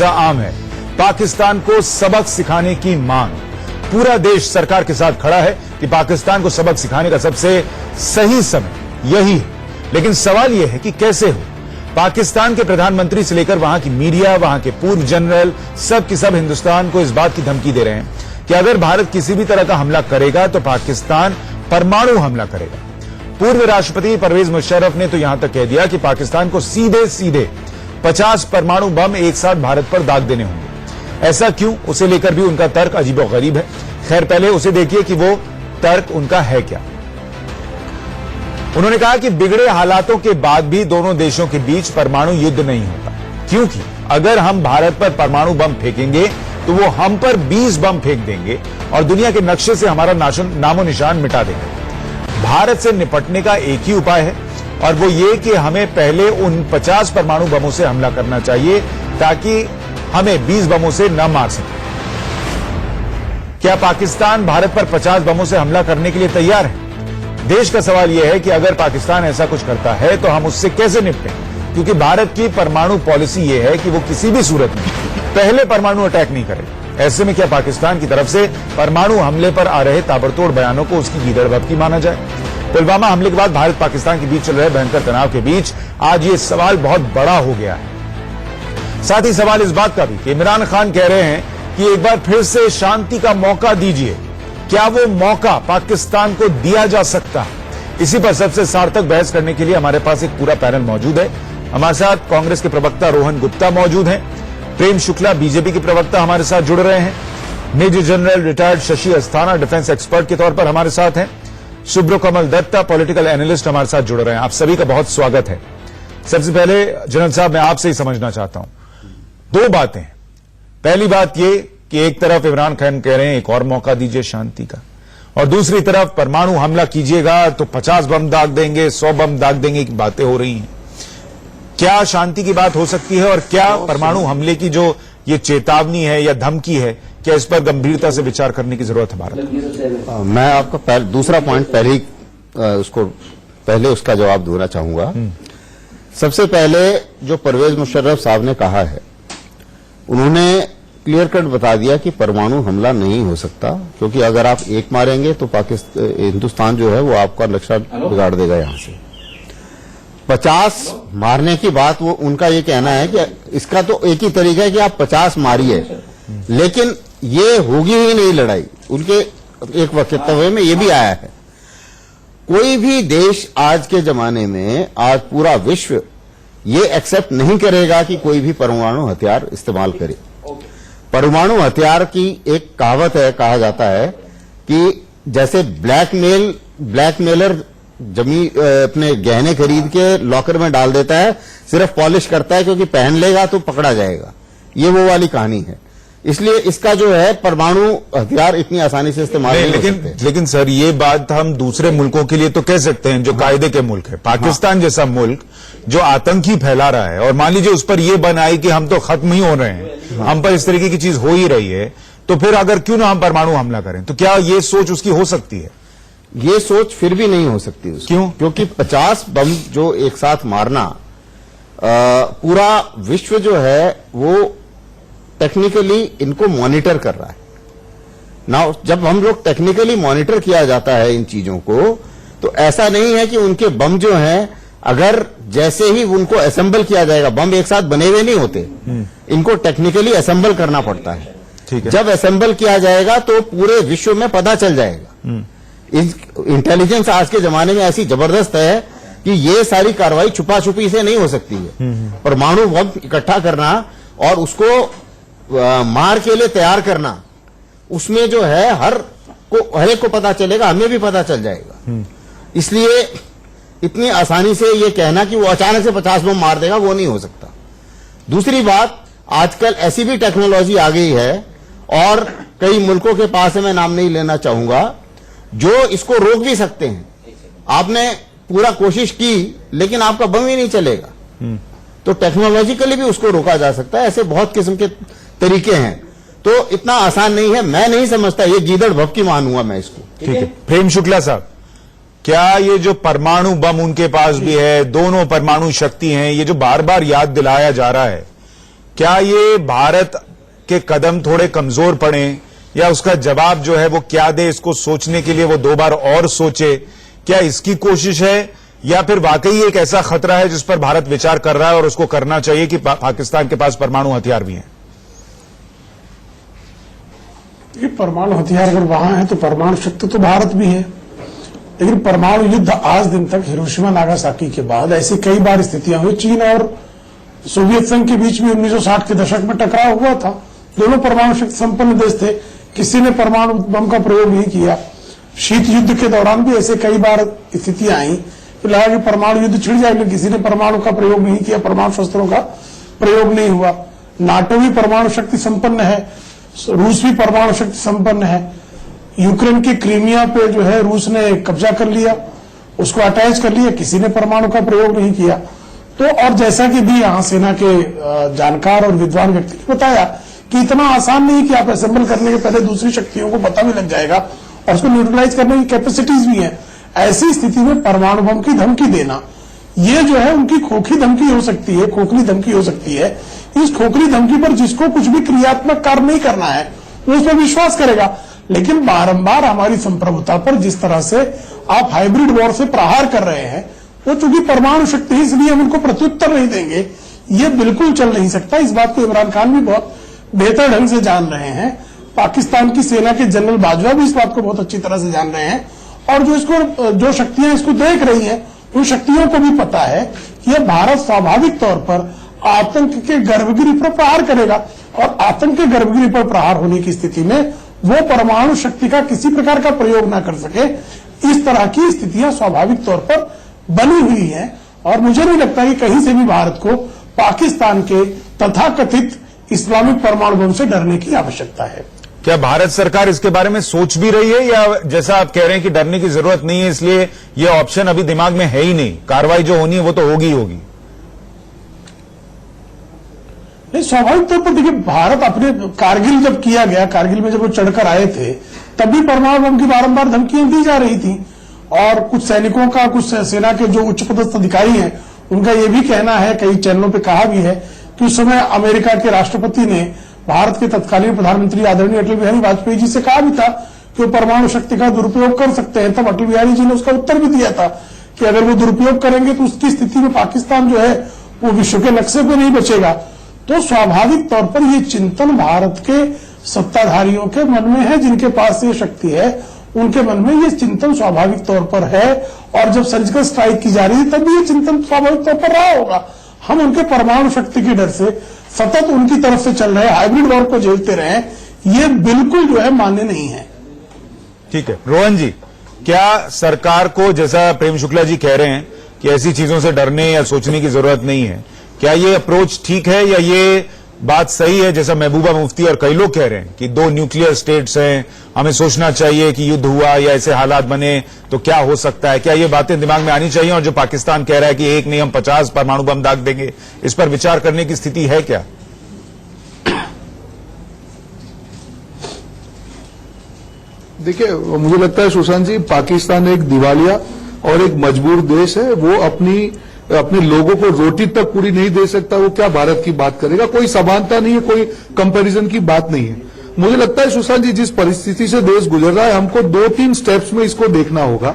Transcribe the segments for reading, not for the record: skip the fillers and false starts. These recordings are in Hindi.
चर्चा आम है, पाकिस्तान को सबक सिखाने की मांग। पूरा देश सरकार के साथ खड़ा है कि पाकिस्तान को सबक सिखाने का सबसे सही समय यही है। लेकिन सवाल यह है कि कैसे हो। पाकिस्तान के प्रधानमंत्री से लेकर वहां की मीडिया, वहां के पूर्व जनरल, सब की सब हिंदुस्तान को इस बात की धमकी दे रहे हैं कि अगर भारत किसी भी तरह का हमला करेगा तो पाकिस्तान परमाणु हमला करेगा। पूर्व राष्ट्रपति परवेज मुशर्रफ ने तो यहां तक कह दिया कि पाकिस्तान को सीधे सीधे 50 परमाणु बम एक साथ भारत पर दाग देने होंगे। ऐसा क्यों, उसे लेकर भी उनका तर्क अजीबोगरीब है। खैर, पहले उसे देखिए कि वो तर्क उनका है क्या। उन्होंने कहा कि बिगड़े हालातों के बाद भी दोनों देशों के बीच परमाणु युद्ध नहीं होता, क्योंकि अगर हम भारत पर परमाणु बम फेंकेंगे तो वो हम पर 20 बम फेंक देंगे और दुनिया के नक्शे से हमारा नामो निशान मिटा देंगे। भारत से निपटने का एक ही उपाय है और वो ये कि हमें पहले उन 50 परमाणु बमों से हमला करना चाहिए ताकि हमें 20 बमों से न मार सके। क्या पाकिस्तान भारत पर 50 बमों से हमला करने के लिए तैयार है? देश का सवाल यह है कि अगर पाकिस्तान ऐसा कुछ करता है तो हम उससे कैसे निपटें, क्योंकि भारत की परमाणु पॉलिसी यह है कि वो किसी भी सूरत में पहले परमाणु अटैक नहीं करे। ऐसे में क्या पाकिस्तान की तरफ से परमाणु हमले पर आ रहे ताबड़तोड़ बयानों को उसकी गीदड़ भभकी माना जाए? पुलवामा हमले के बाद भारत पाकिस्तान के बीच चल रहे भयंकर तनाव के बीच आज ये सवाल बहुत बड़ा हो गया है। साथ ही सवाल इस बात का भी कि इमरान खान कह रहे हैं कि एक बार फिर से शांति का मौका दीजिए। क्या वो मौका पाकिस्तान को दिया जा सकता है? इसी पर सबसे सार्थक बहस करने के लिए हमारे पास एक पूरा पैनल मौजूद है। हमारे साथ कांग्रेस के प्रवक्ता रोहन गुप्ता मौजूद हैं, प्रेम शुक्ला बीजेपी के प्रवक्ता हमारे साथ जुड़ रहे हैं, major general retired Shashi Asthana defence expert के तौर पर हमारे साथ हैं, सुब्रकमल दत्ता पॉलिटिकल एनालिस्ट हमारे साथ जुड़ रहे हैं। आप सभी का बहुत स्वागत है। सबसे पहले जनरल साहब, मैं आपसे ही समझना चाहता हूं दो बातें। पहली बात ये कि एक तरफ इमरान खान कह रहे हैं एक और मौका दीजिए शांति का, और दूसरी तरफ परमाणु हमला कीजिएगा तो 50 बम दाग देंगे, 100 बम दाग देंगे की बातें हो रही हैं। क्या शांति की बात हो सकती है और क्या परमाणु हमले की जो ये चेतावनी है या धमकी है, क्या इस पर गंभीरता से विचार करने की जरूरत है भारत को? मैं आपका दूसरा पॉइंट पहले उसका जवाब देना चाहूंगा। सबसे पहले जो परवेज मुशर्रफ साहब ने कहा है, उन्होंने क्लियर कट बता दिया कि परमाणु हमला नहीं हो सकता, क्योंकि अगर आप एक मारेंगे तो हिंदुस्तान जो है वो आपका नक्शा बिगाड़ देगा। यहां से 50 मारने की बात, वो उनका ये कहना है कि इसका तो एक ही तरीका है कि आप 50 मारिए, लेकिन ये होगी ही नहीं लड़ाई। उनके एक वक्तव्य में ये भी आया है। कोई भी देश आज के जमाने में, आज पूरा विश्व ये एक्सेप्ट नहीं करेगा कि कोई भी परमाणु हथियार इस्तेमाल करे। परमाणु हथियार की एक कहावत है, कहा जाता है कि जैसे ब्लैकमेलर अपने गहने खरीद के लॉकर में डाल देता है, सिर्फ पॉलिश करता है क्योंकि पहन लेगा तो पकड़ा जाएगा, ये वो वाली कहानी है। इसलिए इसका जो है परमाणु हथियार इतनी आसानी से इस्तेमाल नहीं हो सकते। लेकिन सर, ये बात हम दूसरे मुल्कों के लिए तो कह सकते हैं जो कायदे के मुल्क है। पाकिस्तान जैसा मुल्क जो आतंकी फैला रहा है, और मान लीजिए उस पर यह बन आई कि हम तो खत्म ही हो रहे हैं, हम पर इस तरीके की चीज हो ही रही है, तो फिर अगर क्यों ना हम परमाणु हमला करें, तो क्या ये सोच उसकी हो सकती है? ये सोच फिर भी नहीं हो सकती उसकी। क्यों? क्योंकि 50 बम जो एक साथ मारना, पूरा विश्व जो है वो टेक्निकली इनको मॉनिटर कर रहा है ना। जब हम लोग टेक्निकली मॉनिटर किया जाता है इन चीजों को, तो ऐसा नहीं है कि उनके बम जो हैं, अगर जैसे ही उनको असेंबल किया जाएगा, बम एक साथ बने हुए नहीं होते, इनको टेक्निकली असेंबल करना पड़ता है। ठीक है। जब असेंबल किया जाएगा तो पूरे विश्व में पता चल जाएगा। इंटेलिजेंस आज के जमाने में ऐसी जबरदस्त है कि ये सारी कार्रवाई छुपा छुपी से नहीं हो सकती है। परमाणु बम इकट्ठा करना और उसको मार के लिए तैयार करना, उसमें जो है हर एक को पता चलेगा, हमें भी पता चल जाएगा। इसलिए इतनी आसानी से ये कहना कि वो अचानक से 50 बम मार देगा, वो नहीं हो सकता। दूसरी बात, आजकल ऐसी भी टेक्नोलॉजी आ गई है और कई मुल्कों के पास है, मैं नाम नहीं लेना चाहूंगा, जो इसको रोक भी सकते हैं। आपने पूरा कोशिश की लेकिन आपका बम ही नहीं चलेगा, तो टेक्नोलॉजिकली भी उसको रोका जा सकता है। ऐसे बहुत किस्म के तरीके हैं, तो इतना आसान नहीं है। मैं नहीं समझता, ये गीदड़ भभकी मानूंगा मैं इसको। ठीक है। प्रेम शुक्ला साहब, क्या ये जो परमाणु बम उनके पास भी है, दोनों परमाणु शक्ति हैं, ये जो बार बार याद दिलाया जा रहा है, क्या ये भारत के कदम थोड़े कमजोर पड़े या उसका जवाब जो है वो क्या दे, इसको सोचने के लिए वो 2 बार और सोचे, क्या इसकी कोशिश है या फिर वाकई एक ऐसा खतरा है जिस पर भारत विचार कर रहा है और उसको करना चाहिए कि पाकिस्तान के पास परमाणु हथियार भी हैं? ये परमाणु हथियार अगर वहां है तो परमाणु शक्ति तो भारत भी है, लेकिन परमाणु युद्ध आज दिन तक हिरोशिमा नागासाकी के बाद ऐसी कई बार स्थितियां हुई। चीन और सोवियत संघ के बीच में 1960 के दशक में टकराव हुआ था। दोनों परमाणु शक्ति संपन्न देश थे, किसी ने परमाणु बम का प्रयोग नहीं किया। शीत युद्ध के दौरान भी ऐसे कई बार स्थितियां आई, लगा कि परमाणु युद्ध छिड़ जाए, लेकिन किसी ने परमाणु का प्रयोग नहीं किया, परमाणु शस्त्रों का प्रयोग नहीं हुआ। नाटो भी परमाणु शक्ति संपन्न है, रूस भी परमाणु शक्ति संपन्न है। यूक्रेन की क्रीमिया पे जो है रूस ने कब्जा कर लिया, उसको अटैच कर लिया, किसी ने परमाणु का प्रयोग नहीं किया। तो और जैसा कि भी यहाँ सेना के जानकार और विद्वान व्यक्ति ने बताया कि इतना आसान नहीं कि आप असेंबल करने के पहले दूसरी शक्तियों को पता भी लग जाएगा और उसको न्यूट्रलाइज करने की कैपेसिटीज भी है। ऐसी स्थिति में परमाणु बम की धमकी देना, ये जो है उनकी खोखली धमकी हो सकती है, खोखली धमकी हो सकती है। इस खोखली धमकी पर जिसको कुछ भी क्रियात्मक कार्य नहीं करना है वो उस पर विश्वास करेगा, लेकिन बारंबार हमारी संप्रभुता पर जिस तरह से आप हाइब्रिड वॉर से प्रहार कर रहे हैं, वो चूंकि परमाणु शक्ति है इसलिए हम उनको प्रत्युत्तर नहीं देंगे, ये बिल्कुल चल नहीं सकता। इस बात को इमरान खान भी बहुत बेहतर ढंग से जान रहे हैं, पाकिस्तान की सेना के जनरल बाजवा भी इस बात को बहुत अच्छी तरह से जान रहे हैं, और जो शक्तियां इसको देख रही हैं उन शक्तियों को भी पता है कि यह भारत स्वाभाविक तौर पर आतंक के गर्भगृह पर प्रहार करेगा, और आतंक के गर्भगृह पर प्रहार होने की स्थिति में वो परमाणु शक्ति का किसी प्रकार का प्रयोग ना कर सके, इस तरह की स्थितियां स्वाभाविक तौर पर बनी हुई हैं। और मुझे नहीं लगता कि कहीं से भी भारत को पाकिस्तान के तथाकथित इस्लामिक परमाणु बम से डरने की आवश्यकता है। क्या भारत सरकार इसके बारे में सोच भी रही है, या जैसा आप कह रहे हैं कि डरने की जरूरत नहीं है इसलिए ये ऑप्शन अभी दिमाग में है ही नहीं, कार्रवाई जो होनी है वो तो होगी ही होगी? नहीं, स्वाभाविक तौर पर देखिए, भारत अपने कारगिल जब किया गया, कारगिल में जब वो चढ़कर आए थे तब भी परमाणु बम की बारंबार धमकियां दी जा रही थी, और कुछ सैनिकों का, कुछ सेना के जो उच्च पदस्थ अधिकारी हैं उनका ये भी कहना है, कई चैनलों पे कहा भी है कि उस समय अमेरिका के राष्ट्रपति ने भारत के तत्कालीन प्रधानमंत्री आदरणीय अटल बिहारी वाजपेयी जी से कहा भी था कि वो परमाणु शक्ति का दुरुपयोग कर सकते हैं। तब अटल बिहारी जी ने उसका उत्तर भी दिया था कि अगर वो दुरुपयोग करेंगे तो उसकी स्थिति में पाकिस्तान जो है वो विश्व के नक्शे पे नहीं बचेगा। तो स्वाभाविक तौर पर ये चिंतन भारत के सत्ताधारियों के मन में है, जिनके पास ये शक्ति है उनके मन में ये चिंतन स्वाभाविक तौर पर है, और जब सर्जिकल स्ट्राइक की जा रही है तब भी ये चिंतन स्वाभाविक तौर पर रहा होगा। हम उनके परमाणु शक्ति के डर से सतत उनकी तरफ से चल रहे हाइब्रिड वॉर को झेलते रहे, ये बिल्कुल जो है मान्य नहीं है। ठीक है रोहन जी, क्या सरकार को, जैसा प्रेम शुक्ला जी कह रहे हैं कि ऐसी चीजों से डरने या सोचने की जरूरत नहीं है, क्या ये अप्रोच ठीक है या ये बात सही है जैसा महबूबा मुफ्ती और कई लोग कह रहे हैं कि 2 न्यूक्लियर स्टेट्स हैं, हमें सोचना चाहिए कि युद्ध हुआ या ऐसे हालात बने तो क्या हो सकता है? क्या ये बातें दिमाग में आनी चाहिए? और जो पाकिस्तान कह रहा है कि एक नहीं हम 50 परमाणु बम दाग देंगे, इस पर विचार करने की स्थिति है क्या? देखिए, मुझे लगता है सुशांत जी, पाकिस्तान एक दिवालिया और एक मजबूर देश है। वो अपने लोगों को रोटी तक पूरी नहीं दे सकता, वो क्या भारत की बात करेगा? कोई समानता नहीं है, कोई कंपैरिजन की बात नहीं है। मुझे लगता है सुशांत जी, जिस परिस्थिति से देश गुजर रहा है, हमको 2-3 स्टेप्स में इसको देखना होगा।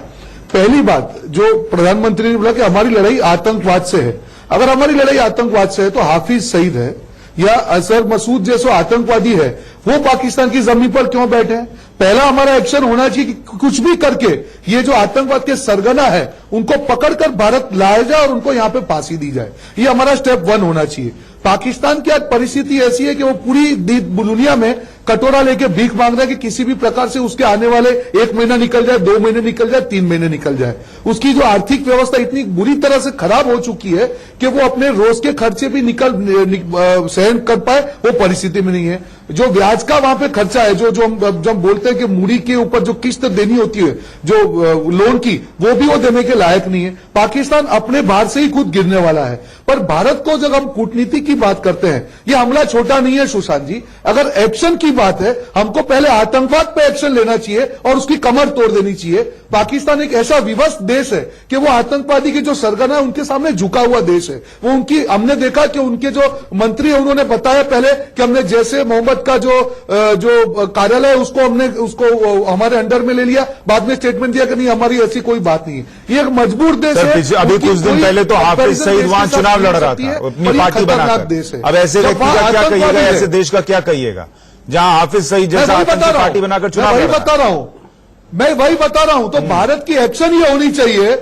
पहली बात, जो प्रधानमंत्री ने बोला कि हमारी लड़ाई आतंकवाद से है, अगर हमारी लड़ाई आतंकवाद से है तो हाफिज सईद है या असर मसूद जैसे आतंकवादी है, वो पाकिस्तान की जमीन पर क्यों बैठे हैं? पहला हमारा एक्शन होना चाहिए कि कुछ भी करके ये जो आतंकवाद के सरगना है उनको पकड़कर भारत लाया जाए और उनको यहां पे फांसी दी जाए। ये हमारा स्टेप 1 होना चाहिए। पाकिस्तान की आज परिस्थिति ऐसी है कि वो पूरी दुनिया में कटोरा लेके भीख मांग रहा है कि किसी भी प्रकार से उसके आने वाले 1 महीना निकल जाए, 2 महीने निकल जाए, 3 महीने निकल जाए। उसकी जो आर्थिक व्यवस्था इतनी बुरी तरह से खराब हो चुकी है कि वो अपने रोज के खर्चे भी सहन कर पाए, वो परिस्थिति में नहीं है। जो ब्याज का वहां पे खर्चा है, जो हम बोलते हैं कि मूड़ी के ऊपर जो किस्त देनी होती है जो लोन की, वो भी वो देने के लायक नहीं है। पाकिस्तान अपने बाहर से ही खुद गिरने वाला है। पर भारत को जब हम कूटनीति की बात करते हैं, ये हमला छोटा नहीं है सुशांत जी। अगर एक्शन की बात है, हमको पहले आतंकवाद पे एक्शन लेना चाहिए और उसकी कमर तोड़ देनी चाहिए। पाकिस्तान एक ऐसा विवश देश है कि वो आतंकवादी के जो सरगना है उनके सामने झुका हुआ देश है। वो उनकी, हमने देखा कि उनके जो मंत्री है उन्होंने बताया पहले कि हमने जैसे मोहम्मद का जो कार्यालय है उसको हमारे अंडर में ले लिया, बाद में स्टेटमेंट दिया कि नहीं हमारी ऐसी कोई बात नहीं है। ये एक मजबूर देश है। अभी कुछ दिन पहले तो हाफिज सईद वहां चुनाव लड़ रहा था अपनी पार्टी बनाकर। अब ऐसे व्यक्ति का क्या कहिएगा, ऐसे देश का क्या कहिएगा जहां हाफिज सईद जैसा पार्टी बनाकर चुनाव वही बता रहा हूं, मैं वही बता रहा हूं। तो भारत की एक्शन ये होनी चाहिए,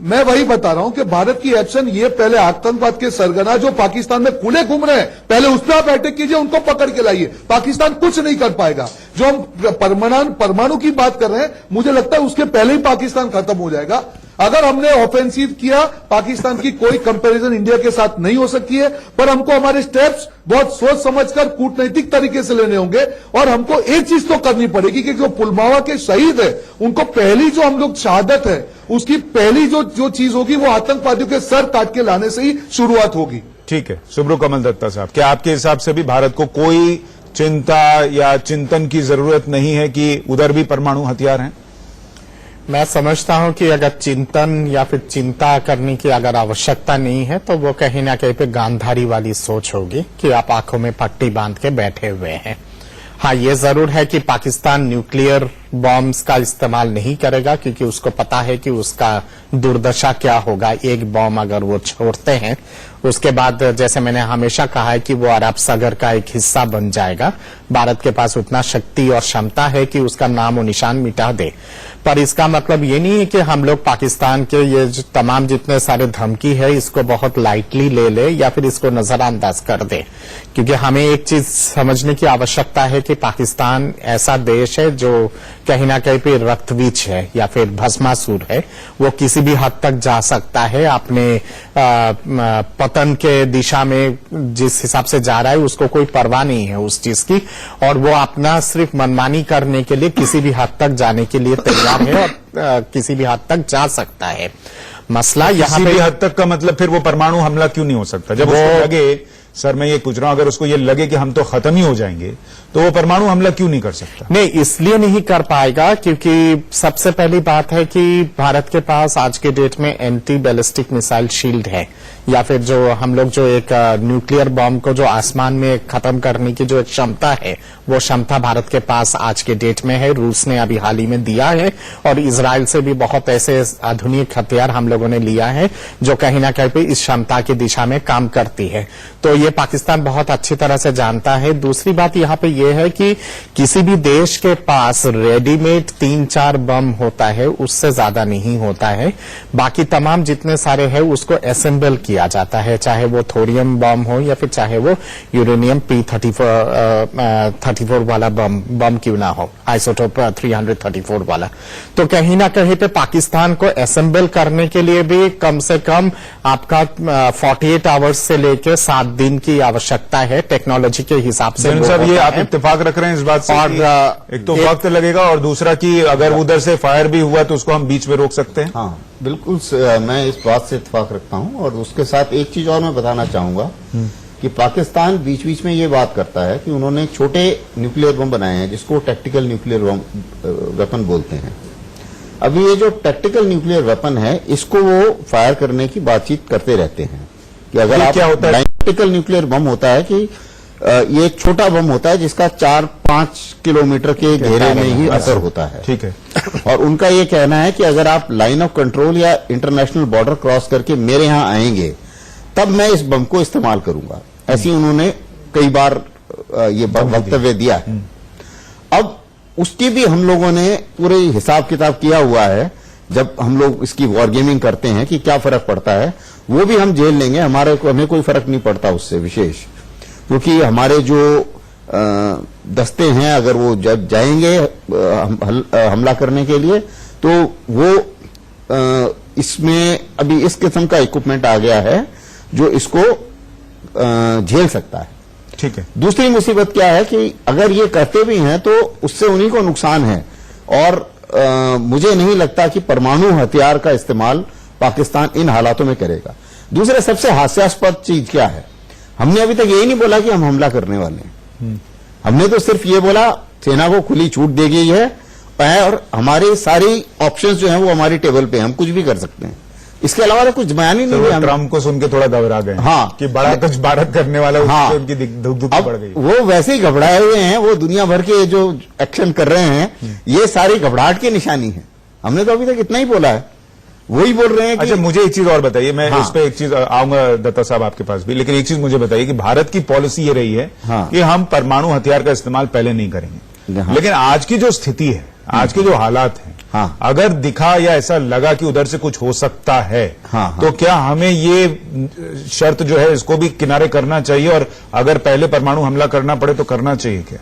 मैं वही बता रहा हूं कि भारत की एक्शन ये पहले आतंकवाद के सरगना जो पाकिस्तान में खुले घूम रहे हैं, पहले उस पर आप अटैक कीजिए, उनको पकड़ के लाइए। पाकिस्तान कुछ नहीं कर पाएगा। जो हम परमाणु की बात कर रहे हैं, मुझे लगता है उसके पहले ही पाकिस्तान खत्म हो जाएगा। अगर हमने ऑफेंसिव किया, पाकिस्तान की कोई कंपैरिजन इंडिया के साथ नहीं हो सकती है, पर हमको हमारे स्टेप्स बहुत सोच समझकर कूटनीतिक तरीके से लेने होंगे। और हमको एक चीज तो करनी पड़ेगी कि जो पुलवामा के शहीद है, उनको पहली जो हम लोग शहादत है, उसकी पहली जो चीज होगी वो आतंकवादियों के सर काट के लाने से ही शुरुआत होगी। ठीक है, सुब्रू कमल दत्ता साहब, क्या आपके हिसाब से भी भारत को कोई चिंता या चिंतन की जरूरत नहीं है कि उधर भी परमाणु हथियार हैं? मैं समझता हूं कि अगर चिंतन या फिर चिंता करने की अगर आवश्यकता नहीं है तो वो कहीं ना कहीं पे गांधारी वाली सोच होगी कि आप आंखों में पट्टी बांध के बैठे हुए हैं। हाँ, ये जरूर है कि पाकिस्तान न्यूक्लियर बॉम्ब्स का इस्तेमाल नहीं करेगा क्योंकि उसको पता है कि उसका दुर्दशा क्या होगा। एक बॉम्ब अगर वो छोड़ते हैं उसके बाद, जैसे मैंने हमेशा कहा है कि वो अरब सागर का एक हिस्सा बन जाएगा। भारत के पास उतना शक्ति और क्षमता है कि उसका नाम और निशान मिटा दे। पर इसका मतलब ये नहीं है कि हम लोग पाकिस्तान के ये तमाम जितने सारे धमकी है इसको बहुत लाइटली ले ले या फिर इसको नजरअंदाज कर दे, क्योंकि हमें एक चीज समझने की आवश्यकता है कि पाकिस्तान ऐसा देश है जो कहीं ना कहीं पे रक्तबीज है या फिर भस्मासुर है। वो किसी भी हद तक जा सकता है अपने पतन के दिशा में। जिस हिसाब से जा रहा है उसको कोई परवाह नहीं है उस चीज की, और वो अपना सिर्फ मनमानी करने के लिए किसी भी हद तक जाने के लिए तैयार है और किसी भी हद तक जा सकता है। मसला यहाँ किसी भी हद तक का मतलब फिर वो परमाणु हमला क्यों नहीं हो सकता? जब उसको लगे, सर मैं ये पूछ रहा हूं, अगर उसको ये लगे कि हम तो खत्म ही हो जाएंगे तो वो परमाणु हमला क्यों नहीं कर सकता? नहीं, इसलिए नहीं कर पाएगा क्योंकि सबसे पहली बात है कि भारत के पास आज के डेट में एंटी बैलिस्टिक मिसाइल शील्ड है, या फिर जो हम लोग जो एक न्यूक्लियर बॉम्ब को जो आसमान में खत्म करने की जो एक क्षमता है, वो क्षमता भारत के पास आज के डेट में है। रूस ने अभी हाल ही में दिया है और इजराइल से भी बहुत ऐसे आधुनिक हथियार हम लोगों ने लिया है जो कहीं ना कहीं पे इस क्षमता की दिशा में काम करती है। तो ये पाकिस्तान बहुत अच्छी तरह से जानता है। दूसरी बात यहाँ पे ये है कि किसी भी देश के पास रेडीमेड 3-4 बम होता है, उससे ज्यादा नहीं होता है। बाकी तमाम जितने सारे हैं उसको असेंबल किया जाता है, चाहे वो थोरियम बम हो या फिर चाहे वो यूरेनियम P34 वाला बम क्यों ना हो, आइसोटोप 334 वाला। तो कहीं ना कहीं पे पाकिस्तान को असेंबल करने के लिए भी कम से कम आपका 48 आवर्स से लेकर 7 दिन की आवश्यकता है टेक्नोलॉजी के हिसाब से। साहब, ये आप इत्तेफाक रख रहे हैं इस बात से? और एक तो वक्त लगेगा और दूसरा कि अगर उधर से फायर भी हुआ तो उसको हम बीच में रोक सकते हैं। हाँ, बिल्कुल मैं इस बात से इत्तेफाक रखता हूं। और उसके साथ एक चीज और मैं बताना चाहूंगा कि पाकिस्तान बीच बीच में ये बात करता है कि उन्होंने छोटे न्यूक्लियर बम बनाए हैं जिसको टैक्टिकल न्यूक्लियर वेपन बोलते हैं। अभी ये जो टैक्टिकल न्यूक्लियर वेपन है इसको वो फायर करने की बातचीत करते रहते हैं कि अगर आप क्या होता है? टैक्टिकल न्यूक्लियर बम होता है कि ये एक छोटा बम होता है जिसका 4-5 किलोमीटर के घेरे में ही असर होता है। ठीक है। और उनका ये कहना है कि अगर आप लाइन ऑफ कंट्रोल या इंटरनेशनल बॉर्डर क्रॉस करके मेरे यहां आएंगे तब मैं इस बम को इस्तेमाल करूंगा। ऐसी उन्होंने कई बार ये वक्तव्य दिया है। अब उसकी भी हम लोगों ने पूरे हिसाब किताब किया हुआ है। जब हम लोग इसकी वॉर गेमिंग करते हैं कि क्या फर्क पड़ता है, वो भी हम झेल लेंगे, हमें कोई फर्क नहीं पड़ता उससे विशेष, क्योंकि हमारे जो दस्ते हैं अगर वो जब जाएंगे हमला करने के लिए तो वो इसमें अभी इस किस्म का इक्विपमेंट आ गया है जो इसको झेल सकता है। ठीक है। दूसरी मुसीबत क्या है कि अगर ये करते भी हैं तो उससे उन्हीं को नुकसान है, और मुझे नहीं लगता कि परमाणु हथियार का इस्तेमाल पाकिस्तान इन हालातों में करेगा। दूसरा सबसे हास्यास्पद चीज क्या है, हमने अभी तक यही नहीं बोला कि हम हमला करने वाले हैं। हमने तो सिर्फ ये बोला सेना को खुली छूट दी गई है और हमारी सारी ऑप्शंस जो हैं वो हमारी टेबल पे हैं, हम कुछ भी कर सकते हैं। इसके अलावा तो कुछ बयान ही नहीं है। ट्रम्प को सुन के थोड़ा घबरा गए हाँ कि बड़ा कुछ भारत करने वाला, हाँ, उससे उनकी धुक बढ़ गई। वो वैसे ही घबराए हुए हैं, वो दुनिया भर के जो एक्शन कर रहे हैं ये सारी घबराहट की निशानी है। हमने तो अभी तक इतना ही बोला है, वही बोल रहे हैं कि अच्छा मुझे एक चीज और बताइए, मैं हाँ। इस पे एक चीज आऊंगा दत्ता साहब आपके पास भी, लेकिन एक चीज मुझे बताइए कि भारत की पॉलिसी ये रही है हाँ। कि हम परमाणु हथियार का इस्तेमाल पहले नहीं करेंगे, हाँ। लेकिन आज की जो स्थिति है, आज के जो हालात हैं, हाँ। अगर दिखा या ऐसा लगा कि उधर से कुछ हो सकता है, हाँ। तो क्या हमें ये शर्त जो है इसको भी किनारे करना चाहिए, और अगर पहले परमाणु हमला करना पड़े तो करना चाहिए क्या?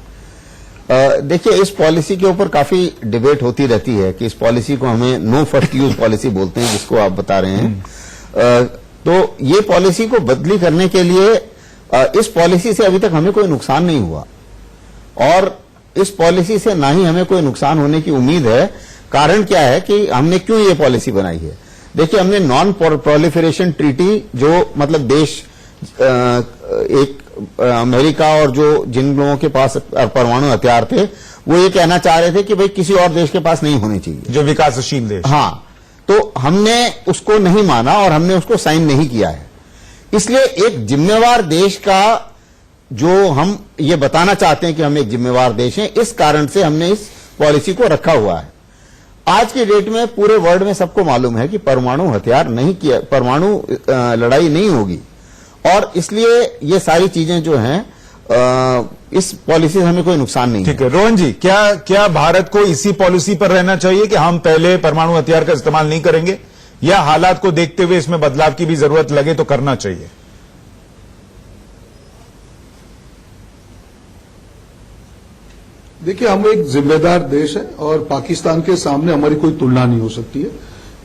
देखिए, इस पॉलिसी के ऊपर काफी डिबेट होती रहती है कि इस पॉलिसी को हमें नो फर्स्ट यूज पॉलिसी बोलते हैं, जिसको आप बता रहे हैं। तो ये पॉलिसी को बदली करने के लिए इस पॉलिसी से अभी तक हमें कोई नुकसान नहीं हुआ और इस पॉलिसी से ना ही हमें कोई नुकसान होने की उम्मीद है। कारण क्या है कि हमने क्यों ये पॉलिसी बनाई है? देखिए, हमने नॉन प्रोलिफरेशन ट्रीटी, जो मतलब देश एक अमेरिका और जो जिन लोगों के पास परमाणु हथियार थे वो ये कहना चाह रहे थे कि भाई किसी और देश के पास नहीं होने चाहिए, जो विकासशील देश। हाँ, तो हमने उसको नहीं माना और हमने उसको साइन नहीं किया है। इसलिए एक जिम्मेवार देश का जो हम ये बताना चाहते हैं कि हम एक जिम्मेवार देश हैं, इस कारण से हमने इस पॉलिसी को रखा हुआ है। आज के डेट में पूरे वर्ल्ड में सबको मालूम है कि परमाणु हथियार नहीं किया, परमाणु लड़ाई नहीं होगी और इसलिए ये सारी चीजें जो हैं इस पॉलिसी से हमें कोई नुकसान नहीं है। ठीक है रोहन जी, क्या भारत को इसी पॉलिसी पर रहना चाहिए कि हम पहले परमाणु हथियार का इस्तेमाल नहीं करेंगे, या हालात को देखते हुए इसमें बदलाव की भी जरूरत लगे तो करना चाहिए? देखिए, हम एक जिम्मेदार देश है और पाकिस्तान के सामने हमारी कोई तुलना नहीं हो सकती है।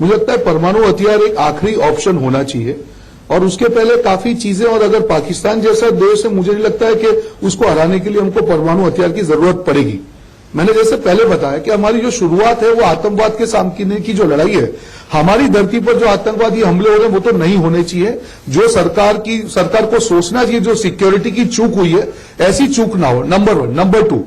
मुझे लगता है परमाणु हथियार एक आखिरी ऑप्शन होना चाहिए और उसके पहले काफी चीजें, और अगर पाकिस्तान जैसा देश है, मुझे नहीं लगता है कि उसको हराने के लिए हमको परमाणु हथियार की जरूरत पड़ेगी। मैंने जैसे पहले बताया कि हमारी जो शुरुआत है वो आतंकवाद के सामने की जो लड़ाई है, हमारी धरती पर जो आतंकवादी हमले हो रहे हैं वो तो नहीं होने चाहिए। जो सरकार को सोचना चाहिए, जो सिक्योरिटी की चूक हुई है ऐसी चूक ना हो, नंबर 1। नंबर 2,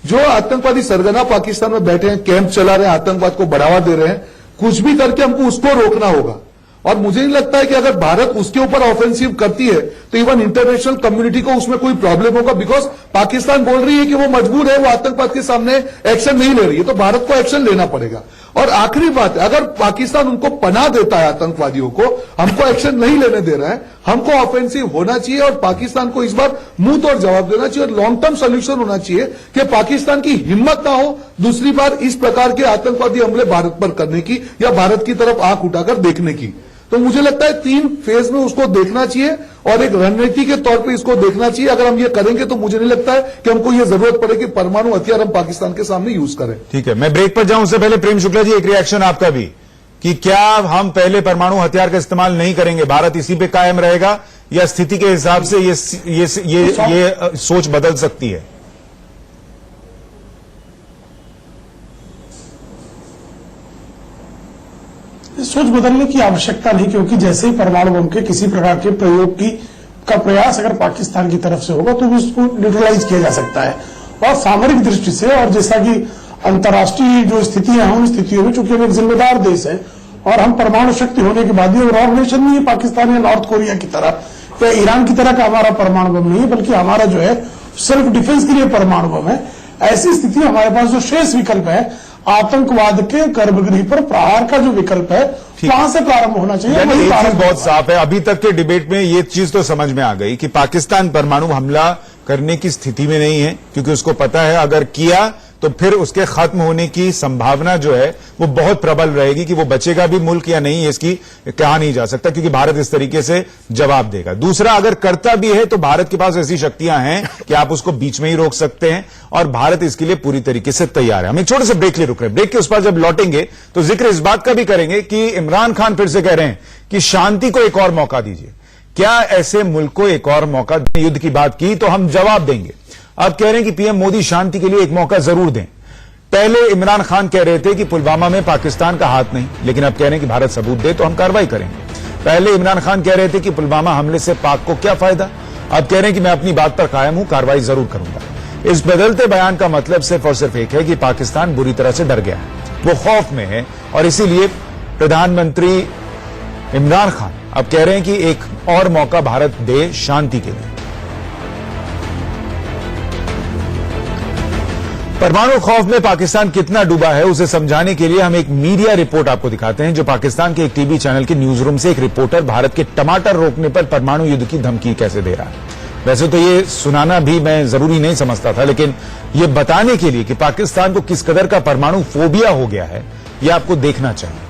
जो आतंकवादी सरगना पाकिस्तान में बैठे हैं, कैंप चला रहे हैं, आतंकवाद को बढ़ावा दे रहे हैं, कुछ भी करके हमको उसको रोकना होगा। और मुझे नहीं लगता है कि अगर भारत उसके ऊपर ऑफेंसिव करती है तो इवन इंटरनेशनल कम्युनिटी को उसमें कोई प्रॉब्लम होगा, बिकॉज पाकिस्तान बोल रही है कि वो मजबूर है, वो आतंकवाद के सामने एक्शन नहीं ले रही है, तो भारत को एक्शन लेना पड़ेगा। और आखिरी बात है, अगर पाकिस्तान उनको पनाह देता है, आतंकवादियों को, हमको एक्शन नहीं लेने दे रहा है, हमको ऑफेंसिव होना चाहिए और पाकिस्तान को इस बार मुंह तोड़ जवाब देना चाहिए और लॉन्ग टर्म सोल्यूशन होना चाहिए कि पाकिस्तान की हिम्मत ना हो दूसरी बार इस प्रकार के आतंकवादी हमले भारत पर करने की या भारत की तरफ आंख उठाकर देखने की। तो मुझे लगता है 3 फेज में उसको देखना चाहिए और एक रणनीति के तौर पे इसको देखना चाहिए। अगर हम ये करेंगे तो मुझे नहीं लगता है कि हमको ये जरूरत पड़े कि परमाणु हथियार हम पाकिस्तान के सामने यूज करें। ठीक है, मैं ब्रेक पर जाऊं उससे पहले प्रेम शुक्ला जी, एक रिएक्शन आपका भी कि क्या हम पहले परमाणु हथियार का इस्तेमाल नहीं करेंगे, भारत इसी पे कायम रहेगा, या स्थिति के हिसाब से ये सोच बदल सकती है? सोच बदलने की आवश्यकता नहीं, क्योंकि जैसे ही परमाणु बम के किसी प्रकार के प्रयोग का प्रयास अगर पाकिस्तान की तरफ से होगा तो भी उसको न्यूट्रलाइज किया जा सकता है। और सामरिक दृष्टि से, और जैसा कि अंतर्राष्ट्रीय जो स्थितियां हैं उन स्थितियों में चूंकि हम एक जिम्मेदार देश है और हम परमाणु शक्ति होने के बाद भी रॉक नेशन नहीं है पाकिस्तान या नॉर्थ कोरिया की तरह या ईरान की तरह का हमारा परमाणु बम नहीं है, बल्कि हमारा जो है सेल्फ डिफेंस के लिए परमाणु बम है। ऐसी स्थिति हमारे पास जो शेष विकल्प है, आतंकवाद के गर्भगृह पर प्रहार का जो विकल्प है, वहां से प्रारंभ होना चाहिए। ये चीज बहुत साफ है, अभी तक के डिबेट में ये चीज तो समझ में आ गई कि पाकिस्तान परमाणु हमला करने की स्थिति में नहीं है, क्योंकि उसको पता है अगर किया तो फिर उसके खत्म होने की संभावना जो है वो बहुत प्रबल रहेगी कि वो बचेगा भी मुल्क या नहीं, इसकी कहा नहीं जा सकता, क्योंकि भारत इस तरीके से जवाब देगा। दूसरा, अगर करता भी है तो भारत के पास ऐसी शक्तियां हैं कि आप उसको बीच में ही रोक सकते हैं और भारत इसके लिए पूरी तरीके से तैयार है। हम एक छोटे से ब्रेक लिए रुक रहे हैं, ब्रेक के उस पर जब लौटेंगे तो जिक्र इस बात का भी करेंगे कि इमरान खान फिर से कह रहे हैं कि शांति को एक और मौका दीजिए। क्या ऐसे मुल्क को एक और मौका, युद्ध की बात की तो हम जवाब देंगे। अब कह रहे हैं कि पीएम मोदी शांति के लिए एक मौका जरूर दें। पहले इमरान खान कह रहे थे कि पुलवामा में पाकिस्तान का हाथ नहीं, लेकिन अब कह रहे हैं कि भारत सबूत दे तो हम कार्रवाई करेंगे। पहले इमरान खान कह रहे थे कि पुलवामा हमले से पाक को क्या फायदा, अब कह रहे हैं कि मैं अपनी बात पर कायम हूं, कार्रवाई जरूर करूंगा। इस बदलते बयान का मतलब सिर्फ और सिर्फ एक है कि पाकिस्तान बुरी तरह से डर गया है, वो खौफ में है और इसीलिए प्रधानमंत्री इमरान खान अब कह रहे हैं कि एक और मौका भारत दे शांति के लिए। परमाणु खौफ में पाकिस्तान कितना डूबा है उसे समझाने के लिए हम एक मीडिया रिपोर्ट आपको दिखाते हैं, जो पाकिस्तान के एक टीवी चैनल के न्यूज रूम से एक रिपोर्टर भारत के टमाटर रोकने पर परमाणु युद्ध की धमकी कैसे दे रहा है। वैसे तो ये सुनाना भी मैं जरूरी नहीं समझता था, लेकिन ये बताने के लिए कि पाकिस्तान को किस कदर का परमाणु फोबिया हो गया है, ये आपको देखना चाहिए।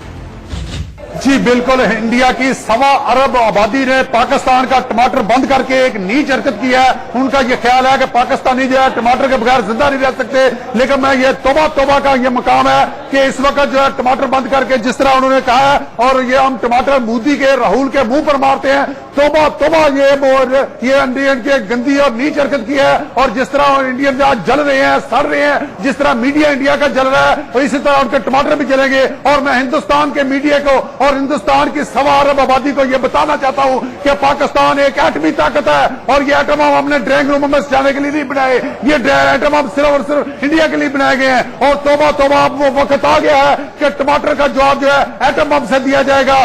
जी बिल्कुल, इंडिया की 1.25 अरब आबादी ने पाकिस्तान का टमाटर बंद करके एक नीच हरकत की है। उनका यह ख्याल है कि पाकिस्तानी जो है टमाटर के बगैर जिंदा नहीं रह सकते, लेकिन मैं ये तौबा का ये मकाम है कि इस वक्त जो है टमाटर बंद करके जिस तरह उन्होंने कहा है, और ये हम टमाटर मोदी के राहुल के मुंह पर मारते हैं, तौबा ये इंडियन की गंदी और नीच हरकत की है। और जिस तरह इंडियन आज जल रहे हैं, सड़ रहे हैं, जिस तरह मीडिया इंडिया का जल रहा है, और इसी तरह उनके टमाटर भी जलेंगे। और मैं हिंदुस्तान के मीडिया को और हिंदुस्तान की 1.25 अरब आबादी को यह बताना चाहता हूं कि पाकिस्तान एक एटमी ताकत है, और ये एटम बम हमने ड्राइंग रूम में जाने के लिए नहीं बनाए, ये एटम बम सिर्फ और सिर्फ इंडिया के लिए बनाए गए हैं। और तौबा अब वो वक्त आ गया है कि टमाटर का जवाब जो है एटम बम से दिया जाएगा।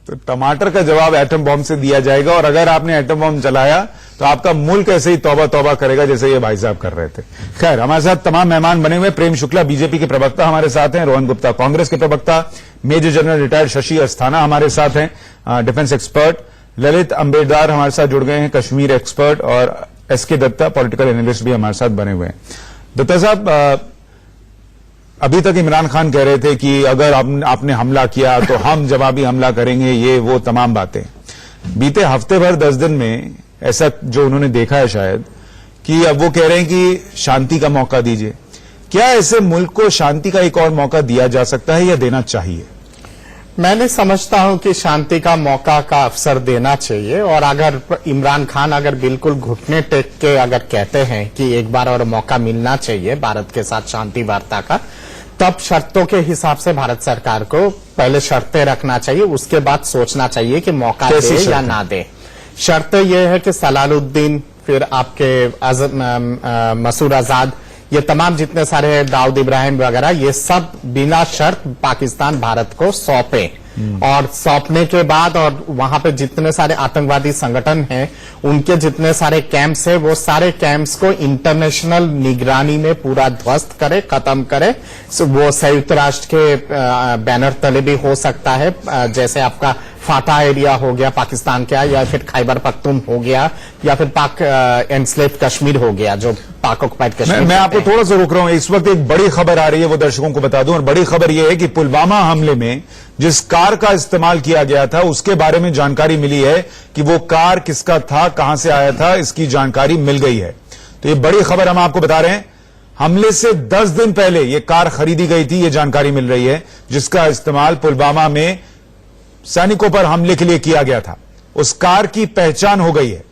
तो टमाटर का जवाब एटम बम से दिया जाएगा, और अगर आपने एटम बम चलाया तो आपका मुल्क ऐसे ही तौबा करेगा जैसे ये भाई साहब कर रहे थे। खैर, हमारे साथ तमाम मेहमान बने हुए। प्रेम शुक्ला बीजेपी के प्रवक्ता हमारे साथ हैं, रोहन गुप्ता कांग्रेस के प्रवक्ता, major general retired Shashi Asthana हमारे साथ हैं, डिफेंस एक्सपर्ट, ललित अंबेडकर हमारे साथ जुड़ गए हैं, कश्मीर एक्सपर्ट, और एसके दत्ता पॉलिटिकल एनालिस्ट भी हमारे साथ बने हुए हैं। दत्ता साहब, अभी तक इमरान खान कह रहे थे कि अगर आपने हमला किया तो हम जवाबी हमला करेंगे, ये वो तमाम बातें। बीते हफ्ते भर 10 दिन में ऐसा जो उन्होंने देखा है शायद, कि अब वो कह रहे हैं कि शांति का मौका दीजिए। क्या ऐसे मुल्क को शांति का एक और मौका दिया जा सकता है या देना चाहिए? मैंने समझता हूं कि शांति का मौका का अवसर देना चाहिए, और अगर इमरान खान अगर बिल्कुल घुटने टेक के अगर कहते हैं कि एक बार और मौका मिलना चाहिए भारत के साथ शांति वार्ता का, तब शर्तों के हिसाब से भारत सरकार को पहले शर्तें रखना चाहिए, उसके बाद सोचना चाहिए कि मौका दे या ना दे। शर्तें यह है कि सलालुद्दीन, फिर आपके मसूद आजाद, ये तमाम जितने सारे दाऊद इब्राहिम वगैरह, ये सब बिना शर्त पाकिस्तान भारत को सौंपे, और सौंपने के बाद और वहां पे जितने सारे आतंकवादी संगठन हैं, उनके जितने सारे कैंप्स हैं, वो सारे कैंप्स को इंटरनेशनल निगरानी में पूरा ध्वस्त करे, खत्म करे। वो संयुक्त राष्ट्र के बैनर तले भी हो सकता है, जैसे आपका फाटा एरिया हो गया पाकिस्तान का, या फिर खैबर पख्तून हो गया, या फिर पाक एनस्लेव कश्मीर हो गया, जो पाक ऑक्युपाइड कश्मीर। मैं आपको थोड़ा सा रोक रहा हूं। इस वक्त एक बड़ी खबर आ रही है, वो दर्शकों को बता दूं, और बड़ी खबर यह है कि पुलवामा हमले में जिस कार का इस्तेमाल किया गया था, उसके बारे में जानकारी मिली है कि वो कार किसका था, कहां से आया था, इसकी जानकारी मिल गई है। तो ये बड़ी खबर हम आपको बता रहे हैं। हमले से 10 दिन पहले ये कार खरीदी गई थी, ये जानकारी मिल रही है, जिसका इस्तेमाल पुलवामा में सैनिकों पर हमले के लिए किया गया था। उस कार की पहचान हो गई है।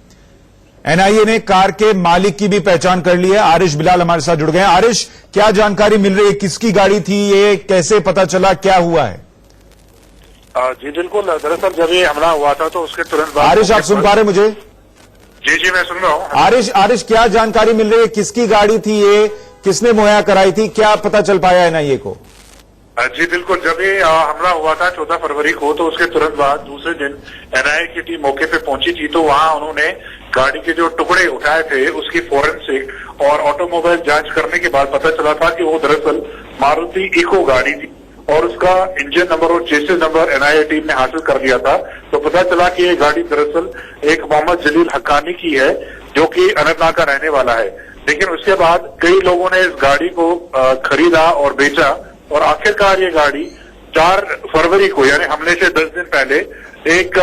एनआईए ने कार के मालिक की भी पहचान कर ली है। आरिश बिलाल हमारे साथ जुड़ गए हैं। आरिश, क्या जानकारी मिल रही है, किसकी गाड़ी थी ये, कैसे पता चला, क्या हुआ है? जी बिल्कुल, दरअसल जब ये हमला हुआ था तो उसके तुरंत बाद। आरिश, आप सुन पा रहे मुझे? जी मैं सुन रहा हूँ। आरिश, क्या जानकारी मिल रही है, किसकी गाड़ी थी ये, किसने मुहैया कराई थी, क्या पता चल पाया एनआईए को? जी बिल्कुल, जब ये हमला हुआ था 14 फरवरी को, तो उसके तुरंत बाद दूसरे दिन एनआईए की टीम मौके पे पहुंची थी। तो वहां उन्होंने गाड़ी के जो टुकड़े उठाए थे उसकी फोरेंसिक और ऑटोमोबाइल जांच करने के बाद पता चला था कि वो दरअसल मारुति इको गाड़ी थी, और उसका इंजन नंबर और चेसिस नंबर एनआईए टीम ने हासिल कर लिया था। तो पता चला कि ये गाड़ी दरअसल एक मोहम्मद जलील हक्कानी की है, जो कि अनंतनाग का रहने वाला है। लेकिन उसके बाद कई लोगों ने इस गाड़ी को खरीदा और बेचा, और आखिरकार ये गाड़ी 4 फरवरी को, यानी हमले से 10 दिन पहले, एक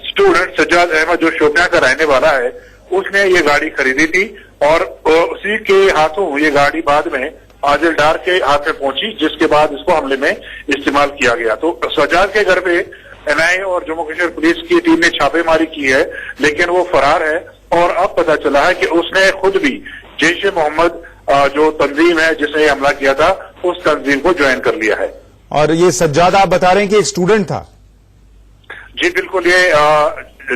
स्टूडेंट सज्जाद अहमद, जो शोपियां का रहने वाला है, उसने ये गाड़ी खरीदी थी, और उसी के हाथों ये गाड़ी बाद में आदिल डार के हाथ में पहुंची, जिसके बाद इसको हमले में इस्तेमाल किया गया। तो सज्जाद के घर पे एनआईए और जम्मू कश्मीर पुलिस की टीम ने छापेमारी की है, लेकिन वो फरार है। और अब पता चला है कि उसने खुद भी जैश ए मोहम्मद जो तंजीम है जिसने हमला किया था, उस तंजीम को ज्वाइन कर लिया है। और ये सज्जाद आप बता रहे हैं कि एक स्टूडेंट था? जी बिल्कुल, ये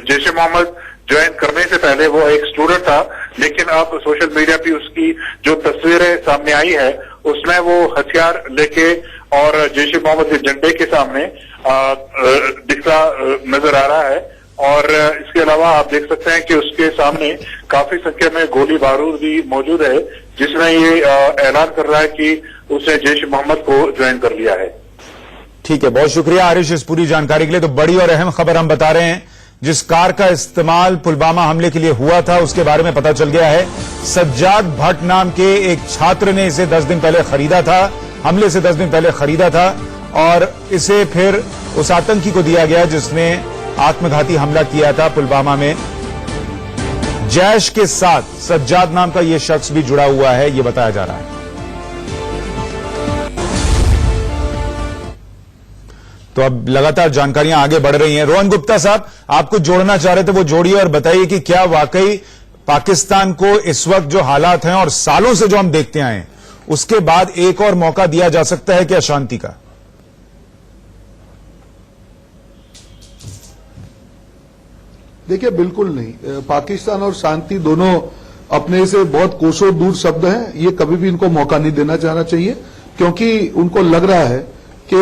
जैश ए मोहम्मद ज्वाइन करने से पहले वो एक स्टूडेंट था, लेकिन अब सोशल मीडिया पे उसकी जो तस्वीरें सामने आई है उसमें वो हथियार लेके और जैश ए मोहम्मद के झंडे के सामने दिखता नजर आ रहा है। और इसके अलावा आप देख सकते हैं कि उसके सामने काफी संख्या में गोली बारूद भी मौजूद है, जिसमें ये ऐलान कर रहा है कि उसने जैश ए मोहम्मद को ज्वाइन कर लिया है। ठीक है, बहुत शुक्रिया आरिश इस पूरी जानकारी के लिए। तो बड़ी और अहम खबर हम बता रहे हैं, जिस कार का इस्तेमाल पुलवामा हमले के लिए हुआ था उसके बारे में पता चल गया है। सज्जाद भट्ट नाम के एक छात्र ने इसे 10 दिन पहले खरीदा था, हमले से 10 दिन पहले खरीदा था, और इसे फिर उस आतंकी को दिया गया जिसने आत्मघाती हमला किया था पुलवामा में। जैश के साथ सज्जाद नाम का यह शख्स भी जुड़ा हुआ है, यह बताया जा रहा है। तो अब लगातार जानकारियां आगे बढ़ रही हैं। रोहन गुप्ता साहब, आप कुछ जोड़ना चाह रहे थे, वो जोड़िए और बताइए कि क्या वाकई पाकिस्तान को इस वक्त जो हालात हैं और सालों से जो हम देखते आए हैं उसके बाद एक और मौका दिया जा सकता है क्या शांति का? देखिए, बिल्कुल नहीं। पाकिस्तान और शांति दोनों अपने से बहुत कोसों दूर शब्द हैं। ये कभी भी इनको मौका नहीं देना चाहना चाहिए, क्योंकि उनको लग रहा है कि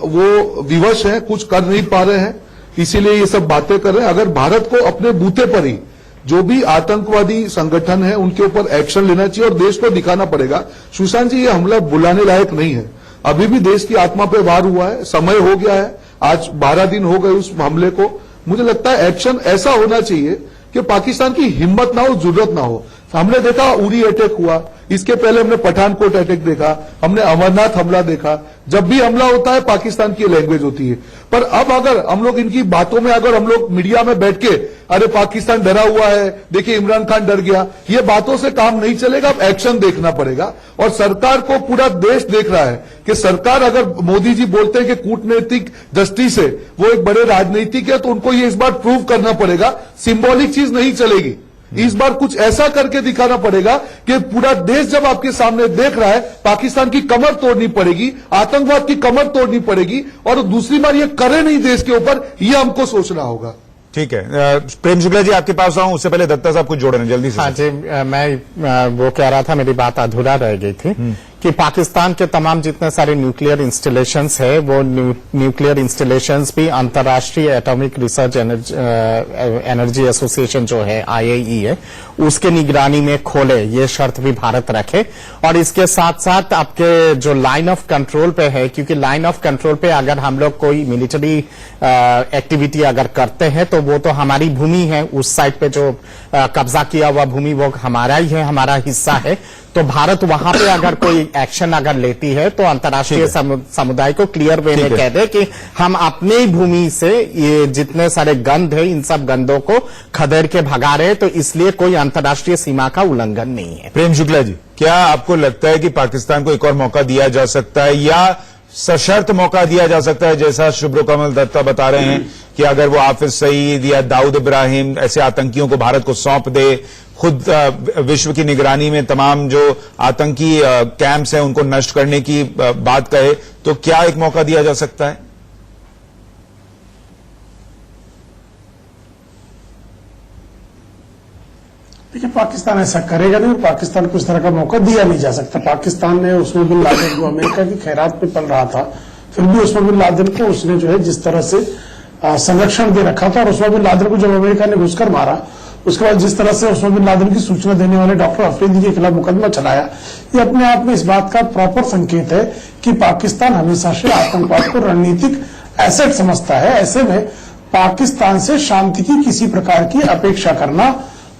वो विवश हैं, कुछ कर नहीं पा रहे हैं, इसीलिए ये सब बातें कर रहे हैं। अगर भारत को अपने बूते पर ही जो भी आतंकवादी संगठन है उनके ऊपर एक्शन लेना चाहिए और देश को दिखाना पड़ेगा। सुशांत जी, ये हमला बुलाने लायक नहीं है। अभी भी देश की आत्मा पे वार हुआ है, समय हो गया है, आज 12 दिन हो गए उस हमले को। मुझे लगता है एक्शन ऐसा होना चाहिए कि पाकिस्तान की हिम्मत ना हो, जरूरत ना हो। हमने देखा उरी अटैक हुआ, इसके पहले हमने पठानकोट अटैक देखा, हमने अमरनाथ हमला देखा। जब भी हमला होता है पाकिस्तान की लैंग्वेज होती है। पर अब अगर हम लोग इनकी बातों में, अगर हम लोग मीडिया में बैठ के अरे पाकिस्तान डरा हुआ है, देखिए इमरान खान डर गया, ये बातों से काम नहीं चलेगा। अब एक्शन देखना पड़ेगा और सरकार को पूरा देश देख रहा है कि सरकार, अगर मोदी जी बोलते हैं कि कूटनीतिक दृष्टि से वो एक बड़े राजनीतिक है, तो उनको ये इस बार प्रूव करना पड़ेगा। सिंबॉलिक चीज नहीं चलेगी, इस बार कुछ ऐसा करके दिखाना पड़ेगा कि पूरा देश जब आपके सामने देख रहा है, पाकिस्तान की कमर तोड़नी पड़ेगी, आतंकवाद की कमर तोड़नी पड़ेगी, और दूसरी बार ये करे नहीं देश के ऊपर, ये हमको सोचना होगा। ठीक है, प्रेम शुक्ला जी आपके पास आऊं, उससे पहले दत्ता साहब कुछ जोड़ना जल्दी से। हाँ जी, मैं वो कह रहा था, मेरी बात अधूरा रह गई थी कि पाकिस्तान के तमाम जितने सारे न्यूक्लियर इंस्टॉलेशंस है, वो न्यूक्लियर इंस्टॉलेशंस भी अंतर्राष्ट्रीय एटॉमिक रिसर्च एनर्जी एसोसिएशन जो है, IAEA है, उसके निगरानी में खोले, ये शर्त भी भारत रखे। और इसके साथ साथ आपके जो लाइन ऑफ कंट्रोल पे है, क्योंकि लाइन ऑफ कंट्रोल पे अगर हम लोग कोई मिलिट्री एक्टिविटी अगर करते हैं तो वो तो हमारी भूमि है, उस साइड पे जो कब्जा किया हुआ भूमि वो हमारा ही है, हमारा हिस्सा है। तो भारत वहां पे अगर कोई एक्शन अगर लेती है तो अंतर्राष्ट्रीय समुदाय को क्लियर वे में कह दे कि हम अपने ही भूमि से ये जितने सारे गंध है, इन सब गंधों को खदेड़ के भगा रहे, तो इसलिए कोई अंतर्राष्ट्रीय सीमा का उल्लंघन नहीं है। प्रेम शुक्ला जी, क्या आपको लगता है कि पाकिस्तान को एक और मौका दिया जा सकता है या सशर्त मौका दिया जा सकता है, जैसा शुभ्र कमल दत्ता बता रहे हैं कि अगर वो हाफिज सईद या दाऊद इब्राहिम ऐसे आतंकियों को भारत को सौंप दे, खुद विश्व की निगरानी में तमाम जो आतंकी कैंप्स हैं उनको नष्ट करने की बात कहे, तो क्या एक मौका दिया जा सकता है? देखिए, पाकिस्तान ऐसा करेगा नहीं और पाकिस्तान को इस तरह का मौका दिया नहीं जा सकता। पाकिस्तान ने उस्मा बिन लादेन जो अमेरिका की खैरात में पल रहा था, फिर भी उस्मा बिन लादेन को उसने जो है जिस तरह से संरक्षण दे रखा था, और उस्मा बिन लादेन को जब अमेरिका ने घुसकर मारा, उसके बाद जिस तरह से उस्मा बिन लादेन की सूचना देने वाले डॉक्टर अफरीदी के खिलाफ मुकदमा चलाया, ये अपने आप में इस बात का प्रॉपर संकेत है कि पाकिस्तान हमेशा से आतंकवाद को रणनीतिक एसेट समझता है। ऐसे में पाकिस्तान से शांति की किसी प्रकार की अपेक्षा करना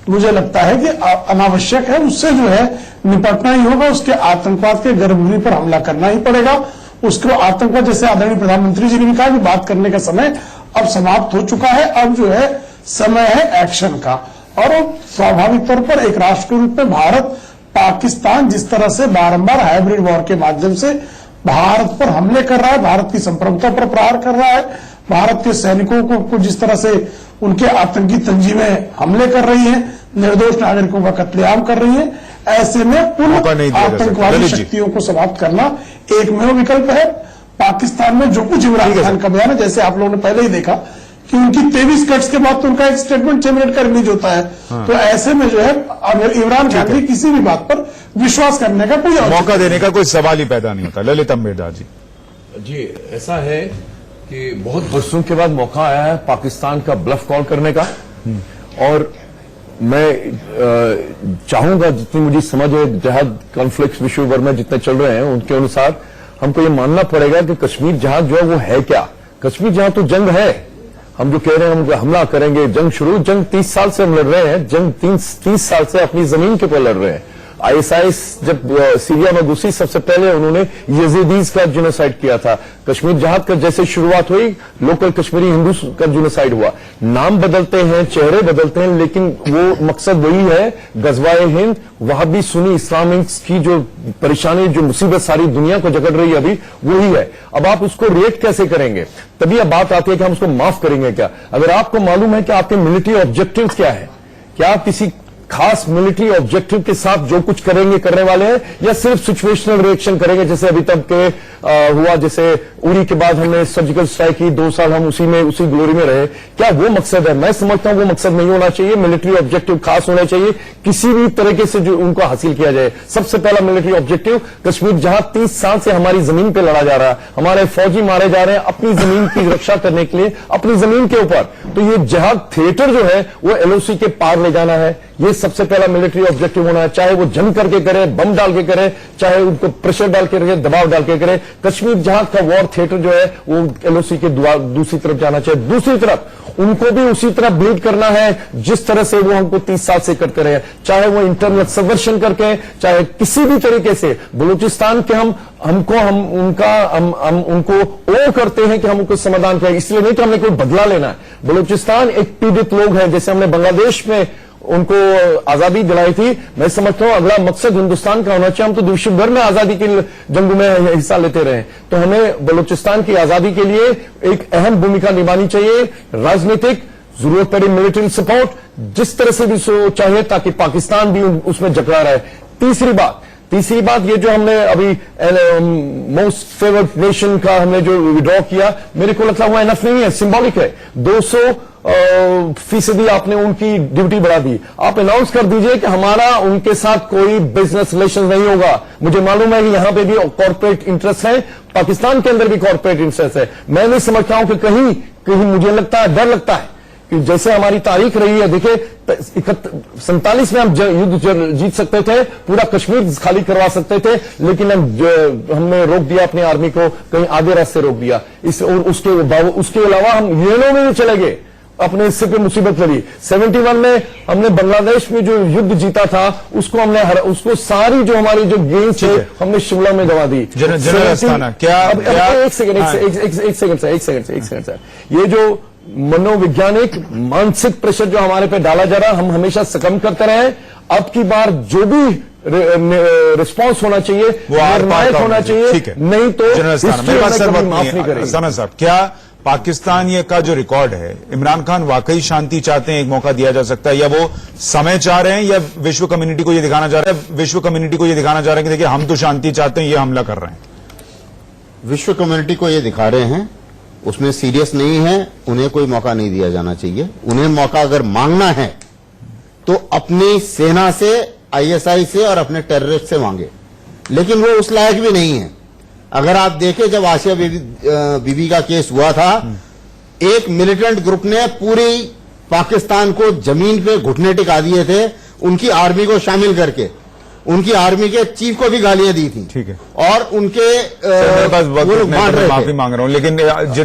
मुझे लगता है कि अनावश्यक है। उससे जो है निपटना ही होगा, उसके आतंकवाद के गर्भगृह पर हमला करना ही पड़ेगा। उसको आतंकवाद, जैसे आदरणीय प्रधानमंत्री जी ने भी कहा कि बात करने का समय अब समाप्त हो चुका है, अब जो है समय है एक्शन का। और स्वाभाविक तौर पर एक राष्ट्र के रूप में भारत, पाकिस्तान जिस तरह से बारंबार हाइब्रिड वॉर के माध्यम से भारत पर हमले कर रहा है, भारत की संप्रभुता पर प्रहार कर रहा है, भारत के सैनिकों को जिस तरह से उनके आतंकी तंजीमें हमले कर रही हैं, निर्दोष नागरिकों का कत्लेआम कर रही हैं, ऐसे में उन आतंकवादी शक्तियों को समाप्त करना एकमेव विकल्प है। पाकिस्तान में जो कुछ इमरान खान का बयान है, जैसे आप लोगों ने पहले ही देखा कि उनकी 23 कट्स के बाद तो उनका एक स्टेटमेंट जनरेट कर रिलीज होता है। तो ऐसे में जो है अगर इमरान खान की किसी भी बात पर विश्वास करने का कोई मौका देने का कोई सवाल ही पैदा नहीं होता। ललित अम्बेडकर जी। जी, ऐसा है कि बहुत वर्षों के बाद मौका आया है पाकिस्तान का ब्लफ कॉल करने का, और मैं चाहूंगा जितनी मुझे समझ है जहाद कॉन्फ्लिक्ट विश्व भर में जितने चल रहे हैं उनके अनुसार हमको ये मानना पड़ेगा कि कश्मीर जहां जो है वो है क्या। कश्मीर जहां तो जंग है, हम जो कह रहे हैं हम हमला करेंगे, जंग शुरू, जंग 30 साल से हम लड़ रहे हैं, जंग 30 साल से अपनी जमीन के ऊपर लड़ रहे हैं। आईएसआईएस जब सीरिया में घुसी सबसे पहले उन्होंने यजीदीज का जिनोसाइड किया था। कश्मीर जहाद का जैसे शुरुआत हुई लोकल कश्मीरी हिंदू का जिनोसाइड हुआ। नाम बदलते हैं, चेहरे बदलते हैं, लेकिन वो मकसद वही है। गजवाए हिंद, वहाबी सुन्नी इस्लामिक की जो परेशानी, जो मुसीबत सारी दुनिया को जकड़ रही है अभी, वही है। अब आप उसको रिएक्ट कैसे करेंगे, तभी अब बात आती है कि हम उसको माफ करेंगे क्या। अगर आपको मालूम है कि आपके मिलिट्री ऑब्जेक्टिव क्या है, क्या आप किसी खास मिलिट्री ऑब्जेक्टिव के साथ जो कुछ करेंगे करने वाले हैं, या सिर्फ सिचुएशनल रिएक्शन करेंगे जैसे अभी तक के हुआ, जैसे उरी के बाद हमने सर्जिकल स्ट्राइक की, 2 साल हम उसी ग्लोरी में रहे, क्या वो मकसद है? मैं समझता हूं वो मकसद नहीं होना चाहिए। मिलिट्री ऑब्जेक्टिव खास होना चाहिए, किसी भी तरीके से जो उनको हासिल किया जाए। सबसे पहला मिलिट्री ऑब्जेक्टिव, कश्मीर जहां 30 साल से हमारी जमीन पे लड़ा जा रहा है, हमारे फौजी मारे जा रहे हैं अपनी जमीन की रक्षा करने के लिए, अपनी जमीन के ऊपर, तो ये जहाद थिएटर जो है वो एलओसी के पार ले जाना है। ये सबसे पहला मिलिट्री ऑब्जेक्टिव होना है, चाहे वो जंग करके करे, बम डाल के करे, चाहे उनको प्रेशर डाल के करे, दबाव डाल के करे। कश्मीर जहां का वॉर थिएटर जो है वो एलओसी के दूसरी तरफ जाना चाहिए। दूसरी तरफ उनको भी उसी तरह बिल्ड करना है जिस तरह से वो हमको 30 साल से करते रहे, चाहे वो इंटरनल सबवर्शन करके, चाहे किसी भी तरीके से। बलूचिस्तान के हम उनको ओ करते हैं कि हम उनको समाधान करें, इसलिए नहीं कि हमने कोई बदला लेना है। बलूचिस्तान एक पीड़ित लोग हैं, जैसे हमने बांग्लादेश में उनको आजादी दिलाई थी। मैं समझता हूं अगला मकसद हिंदुस्तान का होना चाहिए। हम तो विश्व भर में आजादी के जंगों में हिस्सा लेते रहे, तो हमें बलूचिस्तान की आजादी के लिए एक अहम भूमिका निभानी चाहिए। राजनीतिक जरूरत पड़ी मिलिट्री सपोर्ट, जिस तरह से भी चाहे, ताकि पाकिस्तान भी उसमें जकड़ा रहे। तीसरी बात ये जो हमने अभी मोस्ट फेवर्ड नेशन का हमने जो विड्रॉ किया, मेरे को लगता हुआ इनफ नहीं है, सिंबॉलिक है। 200% आपने उनकी ड्यूटी बढ़ा दी। आप अनाउंस कर दीजिए कि हमारा उनके साथ कोई बिजनेस रिलेशन नहीं होगा। मुझे मालूम है कि यहां पे भी कॉर्पोरेट इंटरेस्ट है, पाकिस्तान के अंदर भी कॉर्पोरेट इंटरेस्ट है। मैं नहीं समझता हूं कि कहीं मुझे लगता है, डर लगता है कि जैसे हमारी तारीख रही है, देखिए 47 में हम युद्ध जीत सकते थे, पूरा कश्मीर खाली करवा सकते थे, लेकिन हमने रोक दिया अपनी आर्मी को, कहीं आधे रास्ते रोक दिया। उसके अलावा हम यूएनओ में भी चले गए, अपने हिस्से पे मुसीबत लड़ी। 71 में हमने बांग्लादेश में जो युद्ध जीता था उसको सारी जो हमारी जो गेम्स थे हमने शिमला में गवा दी। एक सेकंड सर, ये जो मनोवैज्ञानिक मानसिक प्रेशर जो हमारे पे डाला जा रहा है, हम हमेशा सकम करते रहे। अब की बार जो भी रिस्पांस होना चाहिए वो निर्णायक होना चाहिए, नहीं तो माफ नहीं करेंगे। समय साहब, क्या पाकिस्तान ये का जो रिकॉर्ड है, इमरान खान वाकई शांति चाहते हैं, एक मौका दिया जा सकता है, या वो समय चाह रहे हैं, या विश्व कम्युनिटी को ये दिखाना चाह रहे हैं कि देखिए हम तो शांति चाहते हैं, ये हमला कर रहे हैं? विश्व कम्युनिटी को ये दिखा रहे हैं, उसमें सीरियस नहीं है, उन्हें कोई मौका नहीं दिया जाना चाहिए। उन्हें मौका अगर मांगना है तो अपनी सेना से, आईएसआई से और अपने टेररिस्ट से मांगे, लेकिन वो उस लायक भी नहीं है। अगर आप देखें, जब आसिया बीबी का केस हुआ था, एक मिलिटेंट ग्रुप ने पूरी पाकिस्तान को जमीन पे घुटने टिका दिए थे, उनकी आर्मी को शामिल करके उनकी आर्मी के चीफ को भी गालियां दी थी। ठीक है, और उनके माफी मांग रहा हूं, लेकिन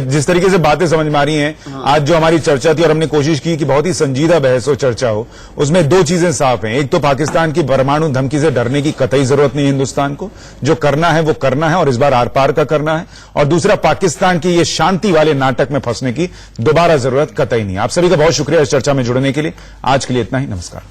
जिस तरीके से बातें समझ में आ रही हैं, आज जो हमारी चर्चा थी और हमने कोशिश की कि बहुत ही संजीदा बहस हो, चर्चा हो, उसमें 2 चीजें साफ हैं। एक तो पाकिस्तान की परमाणु धमकी से डरने की कतई जरूरत नहीं है हिंदुस्तान को, जो करना है वो करना है और इस बार आर पार का करना है। और दूसरा, पाकिस्तान की ये शांति वाले नाटक में फंसने की दोबारा जरूरत कतई नहीं है। आप सभी का बहुत शुक्रिया इस चर्चा में जुड़ने के लिए। आज के लिए इतना ही, नमस्कार।